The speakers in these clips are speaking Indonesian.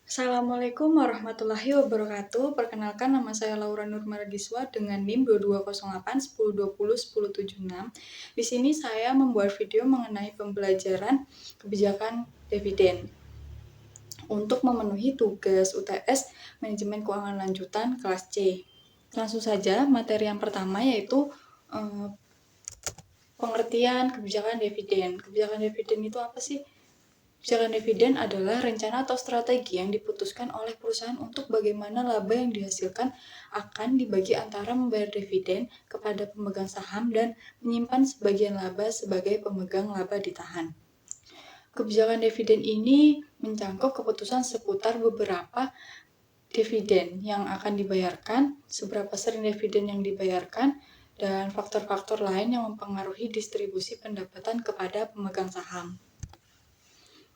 Assalamualaikum warahmatullahi wabarakatuh. Perkenalkan, nama saya Laura Nurmaragiswa dengan NIM 2208 1020 1076. Di sini saya membuat video mengenai pembelajaran kebijakan dividen untuk memenuhi tugas UTS Manajemen Keuangan Lanjutan kelas C. Langsung saja, materi yang pertama yaitu pengertian kebijakan dividen. Kebijakan dividen itu apa sih? Kebijakan dividen adalah rencana atau strategi yang diputuskan oleh perusahaan untuk bagaimana laba yang dihasilkan akan dibagi antara membayar dividen kepada pemegang saham dan menyimpan sebagian laba sebagai pemegang laba ditahan. Kebijakan dividen ini mencangkup keputusan seputar beberapa dividen yang akan dibayarkan, seberapa sering dividen yang dibayarkan, dan faktor-faktor lain yang mempengaruhi distribusi pendapatan kepada pemegang saham.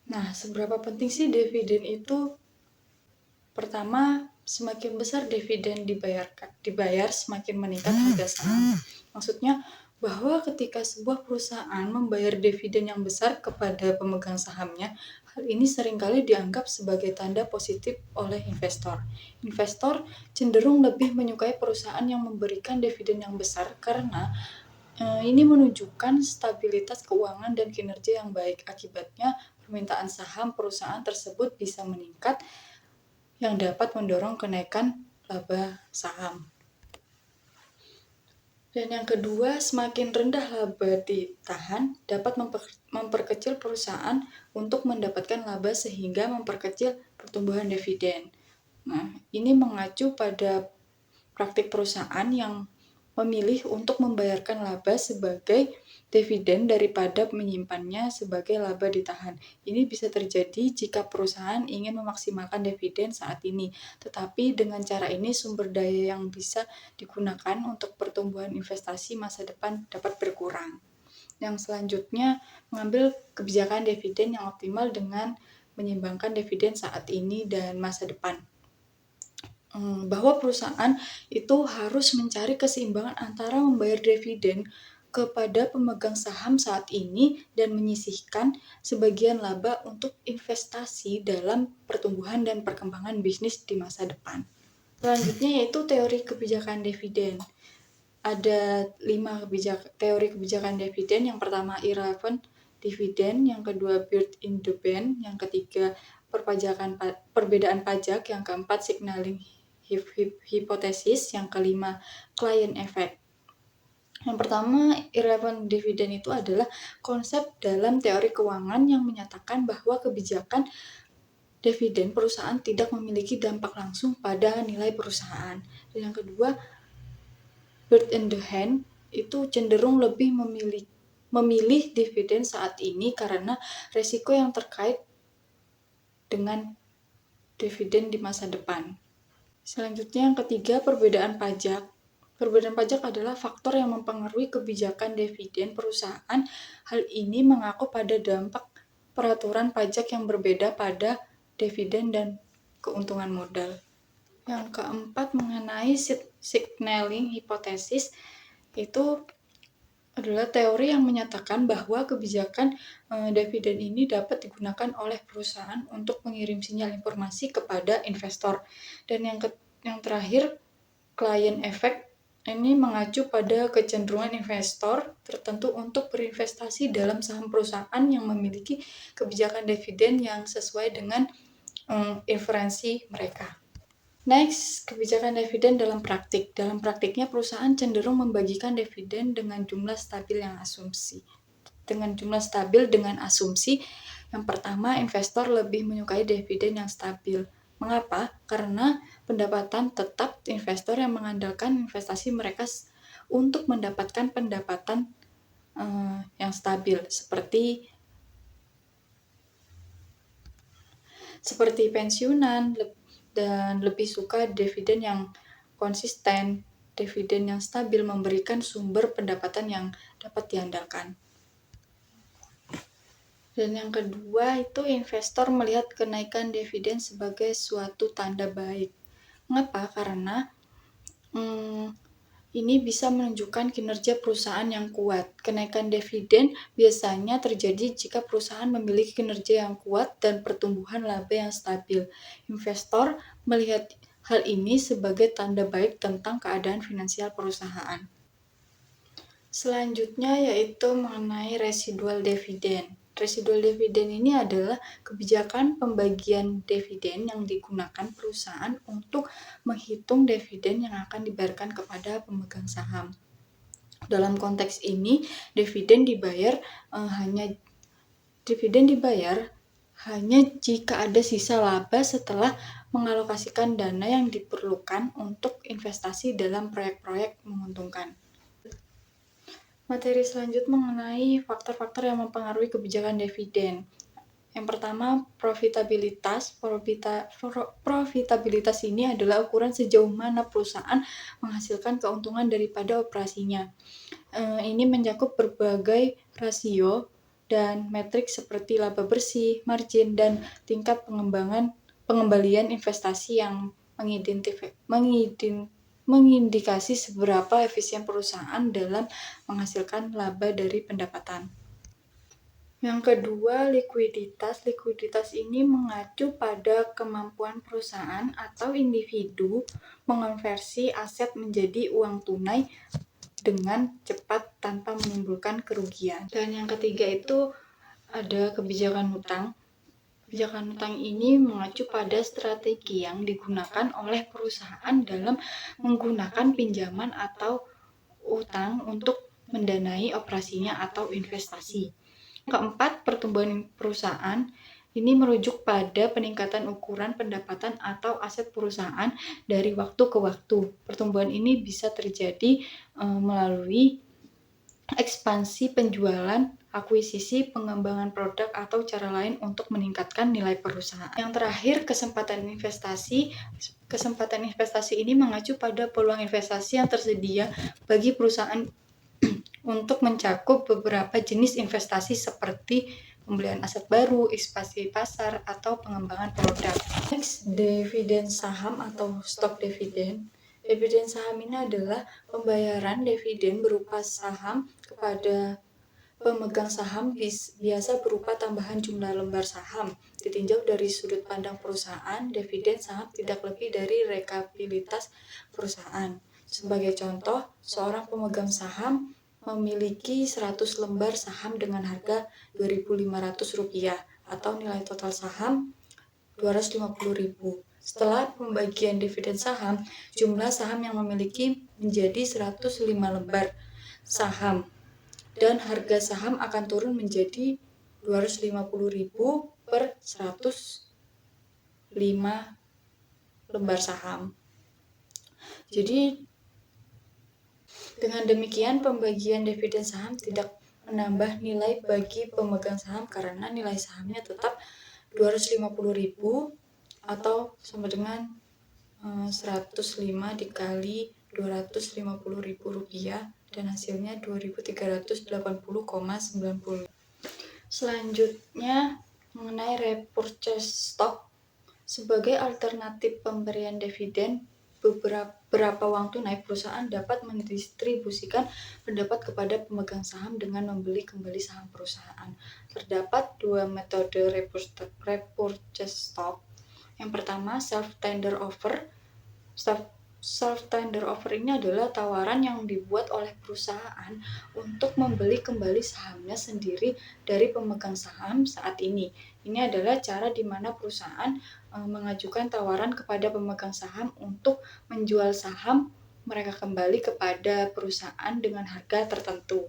Nah, seberapa penting sih dividen itu? Pertama, semakin besar dividen dibayar, semakin meningkat harga saham. Maksudnya bahwa ketika sebuah perusahaan membayar dividen yang besar kepada pemegang sahamnya, hal ini seringkali dianggap sebagai tanda positif oleh investor. Investor cenderung lebih menyukai perusahaan yang memberikan dividen yang besar karena ini menunjukkan stabilitas keuangan dan kinerja yang baik. Akibatnya, permintaan saham perusahaan tersebut bisa meningkat yang dapat mendorong kenaikan laba saham. Dan yang kedua, semakin rendah laba ditahan dapat memperkecil perusahaan untuk mendapatkan laba sehingga memperkecil pertumbuhan dividen. Nah, ini mengacu pada praktik perusahaan yang memilih untuk membayarkan laba sebagai dividen daripada menyimpannya sebagai laba ditahan. Ini bisa terjadi jika perusahaan ingin memaksimalkan dividen saat ini, tetapi dengan cara ini sumber daya yang bisa digunakan untuk pertumbuhan investasi masa depan dapat berkurang. Yang selanjutnya, mengambil kebijakan dividen yang optimal dengan menyeimbangkan dividen saat ini dan masa depan. Bahwa perusahaan itu harus mencari keseimbangan antara membayar dividen kepada pemegang saham saat ini dan menyisihkan sebagian laba untuk investasi dalam pertumbuhan dan perkembangan bisnis di masa depan. Selanjutnya yaitu teori kebijakan dividen. Ada 5 teori kebijakan dividen. Yang pertama irrelevant dividend, yang kedua built in the band, yang ketiga perbedaan pajak, yang keempat signaling hipotesis, yang kelima client effect. Yang pertama, irrelevant dividend itu adalah konsep dalam teori keuangan yang menyatakan bahwa kebijakan dividen perusahaan tidak memiliki dampak langsung pada nilai perusahaan. Dan yang kedua, bird in the hand itu cenderung lebih memilih dividen saat ini karena resiko yang terkait dengan dividen di masa depan. Selanjutnya yang ketiga, perbedaan pajak. Perbedaan pajak adalah faktor yang mempengaruhi kebijakan dividen perusahaan. Hal ini mengacu pada dampak peraturan pajak yang berbeda pada dividen dan keuntungan modal. Yang keempat, mengenai signaling hipotesis, itu adalah teori yang menyatakan bahwa kebijakan dividen ini dapat digunakan oleh perusahaan untuk mengirim sinyal informasi kepada investor. Dan yang terakhir, client effect, ini mengacu pada kecenderungan investor tertentu untuk berinvestasi dalam saham perusahaan yang memiliki kebijakan dividen yang sesuai dengan inferensi mereka. Next, kebijakan dividen dalam praktik. Dalam praktiknya, perusahaan cenderung membagikan dividen dengan jumlah stabil dengan asumsi yang pertama, investor lebih menyukai dividen yang stabil. Mengapa? Karena pendapatan tetap investor yang mengandalkan investasi mereka untuk mendapatkan pendapatan yang stabil, seperti pensiunan, dan lebih suka dividen yang konsisten. Dividen yang stabil memberikan sumber pendapatan yang dapat diandalkan. Dan yang kedua itu investor melihat kenaikan dividen sebagai suatu tanda baik. Mengapa? Karena Ini bisa menunjukkan kinerja perusahaan yang kuat. Kenaikan dividen biasanya terjadi jika perusahaan memiliki kinerja yang kuat dan pertumbuhan laba yang stabil. Investor melihat hal ini sebagai tanda baik tentang keadaan finansial perusahaan. Selanjutnya yaitu mengenai residual dividen. Residual dividen ini adalah kebijakan pembagian dividen yang digunakan perusahaan untuk menghitung dividen yang akan dibayarkan kepada pemegang saham. Dalam konteks ini, dividen dibayar hanya jika ada sisa laba setelah mengalokasikan dana yang diperlukan untuk investasi dalam proyek-proyek menguntungkan. Materi selanjutnya mengenai faktor-faktor yang mempengaruhi kebijakan dividen. Yang pertama, profitabilitas. Profitabilitas ini adalah ukuran sejauh mana perusahaan menghasilkan keuntungan daripada operasinya. Ini mencakup berbagai rasio dan metrik seperti laba bersih, margin, dan tingkat pengembalian investasi yang mengindikasi seberapa efisien perusahaan dalam menghasilkan laba dari pendapatan. Yang kedua, likuiditas. Likuiditas ini mengacu pada kemampuan perusahaan atau individu mengonversi aset menjadi uang tunai dengan cepat tanpa menimbulkan kerugian. Dan yang ketiga itu ada kebijakan hutang. Kebijakan hutang ini mengacu pada strategi yang digunakan oleh perusahaan dalam menggunakan pinjaman atau utang untuk mendanai operasinya atau investasi. Keempat, pertumbuhan perusahaan. Ini merujuk pada peningkatan ukuran pendapatan atau aset perusahaan dari waktu ke waktu. Pertumbuhan ini bisa terjadi melalui ekspansi penjualan, akuisisi, pengembangan produk, atau cara lain untuk meningkatkan nilai perusahaan. Yang terakhir, kesempatan investasi. Kesempatan investasi ini mengacu pada peluang investasi yang tersedia bagi perusahaan untuk mencakup beberapa jenis investasi seperti pembelian aset baru, ekspansi pasar, atau pengembangan produk. Next, dividen saham atau stock dividen. Dividen saham ini adalah pembayaran dividen berupa saham kepada pemegang saham, biasa berupa tambahan jumlah lembar saham. Ditinjau dari sudut pandang perusahaan, dividen saham tidak lebih dari rekapitalitas perusahaan. Sebagai contoh, seorang pemegang saham memiliki 100 lembar saham dengan harga Rp2.500 atau nilai total saham Rp250.000. Setelah pembagian dividen saham, jumlah saham yang memiliki menjadi 105 lembar saham dan harga saham akan turun menjadi Rp250.000 per 105 lembar saham. Jadi dengan demikian pembagian dividen saham tidak menambah nilai bagi pemegang saham karena nilai sahamnya tetap Rp250.000 atau sama dengan 105 dikali Rp250.000 dan hasilnya Rp2.380,90. Selanjutnya mengenai repurchase stock. Sebagai alternatif pemberian dividen beberapa uang tunai, perusahaan dapat mendistribusikan pendapat kepada pemegang saham dengan membeli kembali saham perusahaan. Terdapat dua metode repurchase stock. Yang pertama, self-tender offer. Self-tender offer ini adalah tawaran yang dibuat oleh perusahaan untuk membeli kembali sahamnya sendiri dari pemegang saham saat ini. Ini adalah cara di mana perusahaan mengajukan tawaran kepada pemegang saham untuk menjual saham mereka kembali kepada perusahaan dengan harga tertentu.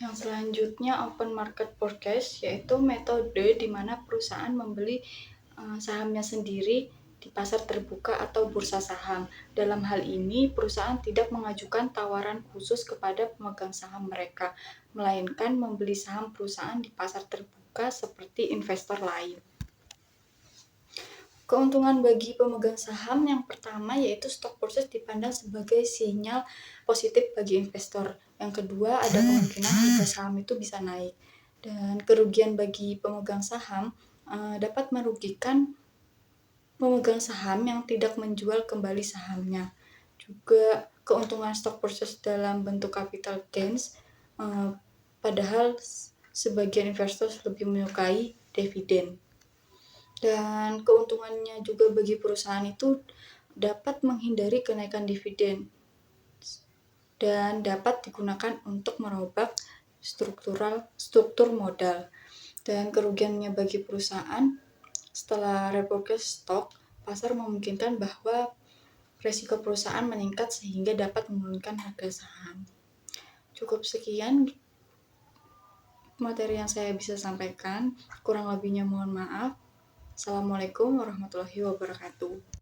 Yang selanjutnya open market purchase, yaitu metode di mana perusahaan membeli sahamnya sendiri di pasar terbuka atau bursa saham. Dalam hal ini, perusahaan tidak mengajukan tawaran khusus kepada pemegang saham mereka, melainkan membeli saham perusahaan di pasar terbuka seperti investor lain. Keuntungan bagi pemegang saham yang pertama yaitu stock purchase dipandang sebagai sinyal positif bagi investor. Yang kedua, ada kemungkinan harga saham itu bisa naik. Dan kerugian bagi pemegang saham dapat merugikan pemegang saham yang tidak menjual kembali sahamnya. Juga keuntungan stock purchase dalam bentuk capital gains, padahal sebagian investor lebih menyukai dividen. Dan keuntungannya juga bagi perusahaan itu dapat menghindari kenaikan dividen dan dapat digunakan untuk merombak struktur modal. Dan kerugiannya bagi perusahaan setelah repurchase stok, pasar memungkinkan bahwa risiko perusahaan meningkat sehingga dapat menurunkan harga saham. Cukup sekian materi yang saya bisa sampaikan, kurang lebihnya mohon maaf. Assalamualaikum warahmatullahi wabarakatuh.